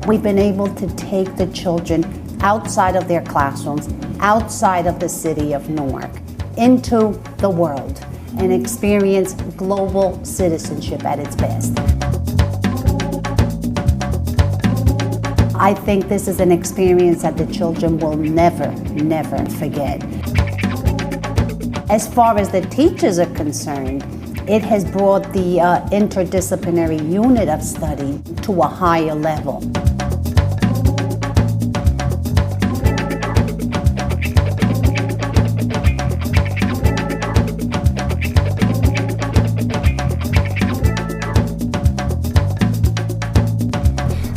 We've been able to take the children outside of their classrooms, outside of the city of Newark, into the world and experience global citizenship at its best. I think this is an experience that the children will never, never forget. As far as the teachers are concerned, it has brought the interdisciplinary unit of study to a higher level.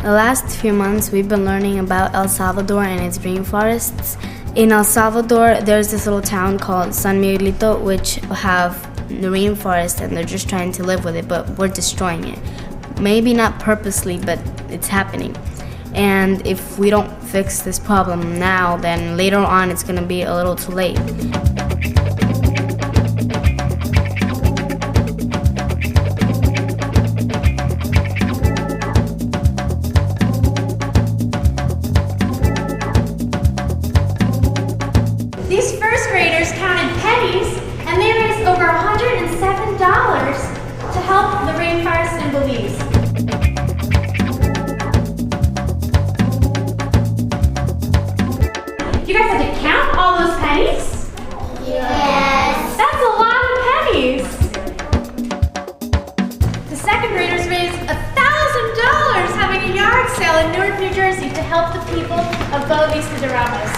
The last few months, we've been learning about El Salvador and its rainforests. In El Salvador, there's this little town called San Miguelito, which have the rainforest, and they're just trying to live with it, but we're destroying it. Maybe not purposely, but it's happening. And if we don't fix this problem now, then later on it's gonna be a little too late. These first graders counted pennies, and they raised over $107 to help the rainforest in Belize. You guys had to count all those pennies? Yes. That's a lot of pennies. The second graders raised $1,000 having a yard sale in Newark, New Jersey to help the people of Boa Vista de Ramos.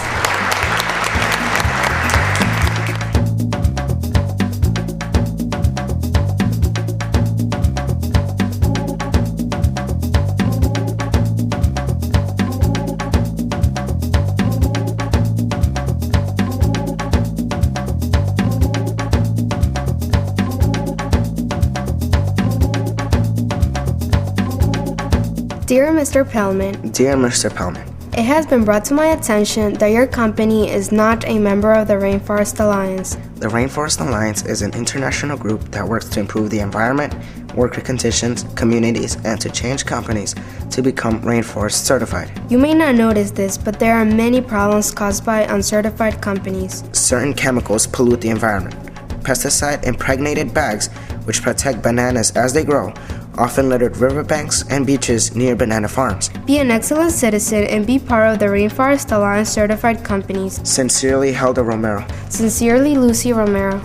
Dear Mr. Pellman, Dear Mr. Pellman, it has been brought to my attention that your company is not a member of the Rainforest Alliance. the Rainforest Alliance is an international group that works to improve the environment, worker conditions, communities, and to change companies to become rainforest certified. You may not notice this, but there are many problems caused by uncertified companies. Certain chemicals pollute the environment. Pesticide-impregnated bags, which protect bananas as they grow, often littered riverbanks and beaches near banana farms. Be an excellent citizen and be part of the Rainforest Alliance certified companies. Sincerely, Helda Romero. Sincerely, Lucy Romero.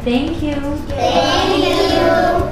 Thank you. Thank you.